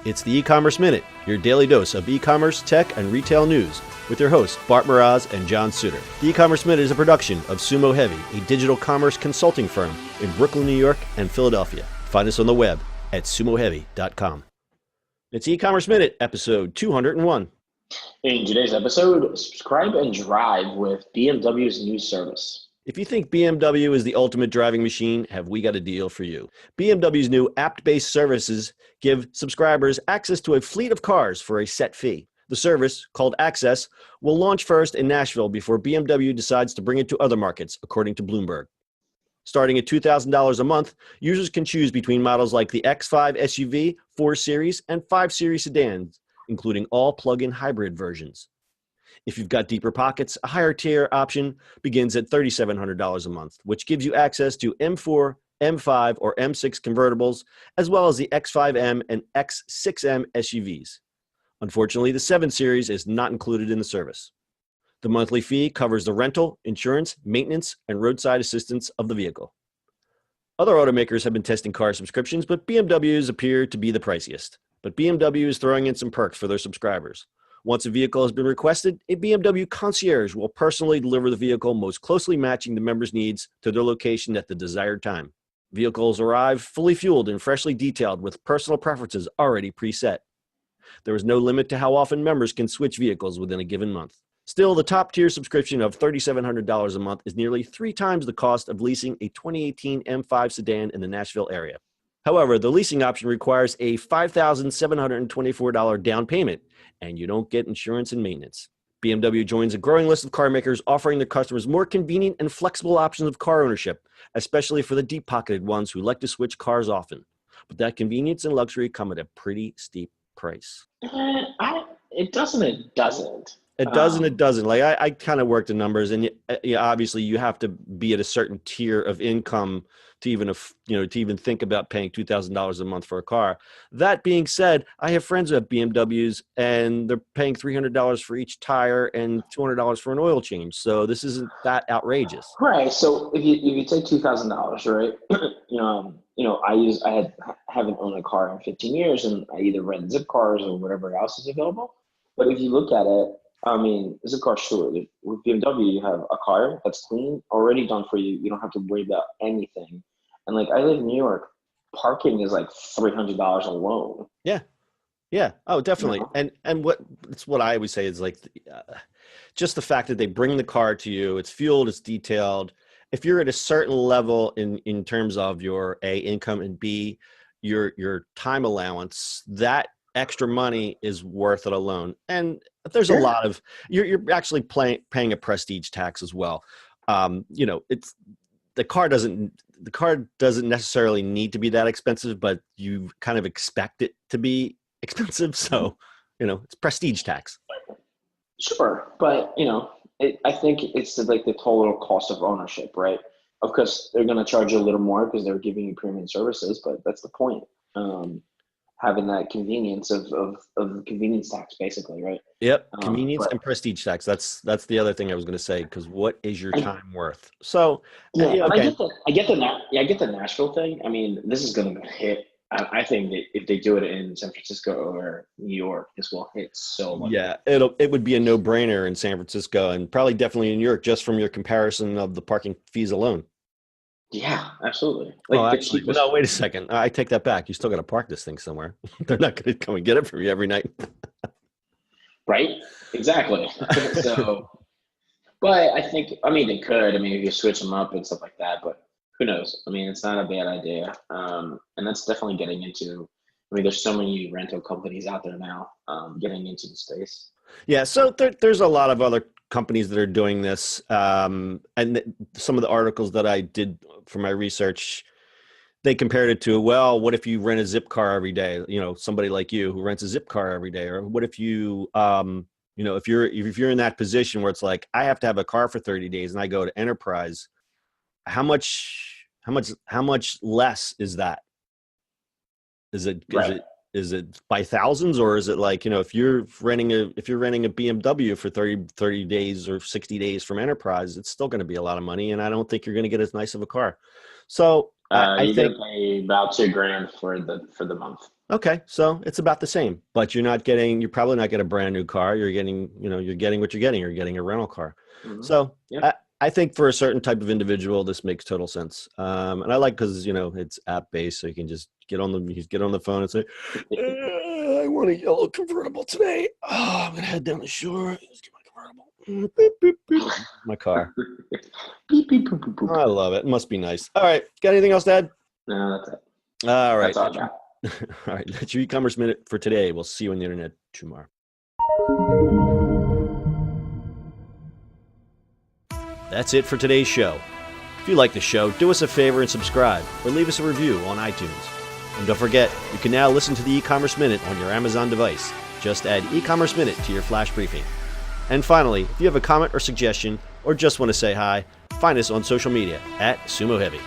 It's the E-Commerce Minute, your daily dose of e-commerce, tech, and retail news with your hosts, Bart Mraz and John Suter. The E-Commerce Minute is a production of Sumo Heavy, a digital commerce consulting firm in Brooklyn, New York, and Philadelphia. Find us on the web at sumoheavy.com. It's E-Commerce Minute, episode 201. In today's episode, subscribe and drive with BMW's new service. If you think BMW is the ultimate driving machine, have we got a deal for you. BMW's new app-based services give subscribers access to a fleet of cars for a set fee. The service, called Access, will launch first in Nashville before BMW decides to bring it to other markets, according to Bloomberg. Starting at $2,000 a month, users can choose between models like the X5 SUV, 4 Series, and 5 Series sedans, including all plug-in hybrid versions. If you've got deeper pockets, a higher tier option begins at $3,700 a month, which gives you access to M4, M5, or M6 convertibles, as well as the X5M and X6M SUVs. Unfortunately, the 7 Series is not included in the service. The monthly fee covers the rental, insurance, maintenance, and roadside assistance of the vehicle. Other automakers have been testing car subscriptions, but BMWs appear to be the priciest. But BMW is throwing in some perks for their subscribers. Once a vehicle has been requested, a BMW concierge will personally deliver the vehicle, most closely matching the member's needs to their location at the desired time. Vehicles arrive fully fueled and freshly detailed with personal preferences already preset. There is no limit to how often members can switch vehicles within a given month. Still, the top-tier subscription of $3,700 a month is nearly 3 times the cost of leasing a 2018 M5 sedan in the Nashville area. However, the leasing option requires a $5,724 down payment, and you don't get insurance and maintenance. BMW joins a growing list of car makers offering their customers more convenient and flexible options of car ownership, especially for the deep-pocketed ones who like to switch cars often. But that convenience and luxury come at a pretty steep price. It doesn't. It does and it doesn't. Like I kind of worked the numbers, and obviously you have to be at a certain tier of income to even think about paying $2,000 a month for a car. That being said, I have friends who have BMWs, and they're paying $300 for each tire and $200 for an oil change. So this isn't that outrageous, right? So if you take $2,000, right? I haven't owned a car in 15 years, and I either rent zip cars or whatever else is available. But if you look at it, I mean, zip car, sure. With BMW, you have a car that's clean, already done for you. You don't have to worry about anything. And like, I live in New York, parking is like $300 alone. Yeah. Oh, definitely. You know? And what I always say is like, just the fact that they bring the car to you, it's fueled, it's detailed. If you're at a certain level in terms of your A, income, and B, your time allowance, that extra money is worth it alone. And there's a lot of, you're actually paying a prestige tax as well. It's the car doesn't necessarily need to be that expensive, but you kind of expect it to be expensive. So, it's prestige tax. Sure. But, I think it's like the total cost of ownership, right? Of course, they're going to charge you a little more because they're giving you premium services, but that's the point. Having that convenience of convenience tax, basically, right? Yep, convenience and prestige tax. That's the other thing I was going to say, because what is your time worth? So I get the Nashville thing. I mean, this is going to hit. I think that if they do it in San Francisco or New York, this will hit so much. Yeah, it would be a no-brainer in San Francisco, and probably definitely in New York, just from your comparison of the parking fees alone. Yeah, absolutely. Actually, no, wait a second. I take that back. You still got to park this thing somewhere. They're not going to come and get it from you every night. Right? Exactly. So, but I think, they could. If you switch them up and stuff like that, but who knows? It's not a bad idea. And that's definitely getting into, there's so many rental companies out there now getting into the space. Yeah, so there's a lot of other companies that are doing this. And some of the articles that I did for my research, they compared it to, well, what if you rent a zip car every day? Somebody like you who rents a zip car every day, or what if you, if you're in that position where it's like, I have to have a car for 30 days and I go to Enterprise, how much less is that? Is it by thousands, or is it like, if you're renting a BMW for 30 days or 60 days from Enterprise, it's still going to be a lot of money. And I don't think you're going to get as nice of a car. So I think pay about $2,000 for the month. Okay, so it's about the same, but you're probably not getting a brand new car. You're getting what you're getting. You're getting a rental car. Mm-hmm. So Yeah. I think for a certain type of individual, this makes total sense. And I like because it's app based, so you can just get on the phone and say, I want a yellow convertible today. Oh, I'm gonna head down the shore. Let's get my convertible. Beep, beep, beep. My car. Beep, beep, boop, boop, boop. I love it. It must be nice. All right, got anything else, Dad? No, that's it. All right. That's all I got. All right, that's your e-commerce minute for today. We'll see you on the internet tomorrow. That's it for today's show. If you like the show, do us a favor and subscribe or leave us a review on iTunes. And don't forget, you can now listen to the e-commerce minute on your Amazon device. Just add e-commerce minute to your flash briefing. And finally, if you have a comment or suggestion or just want to say hi, find us on social media at Sumo Heavy.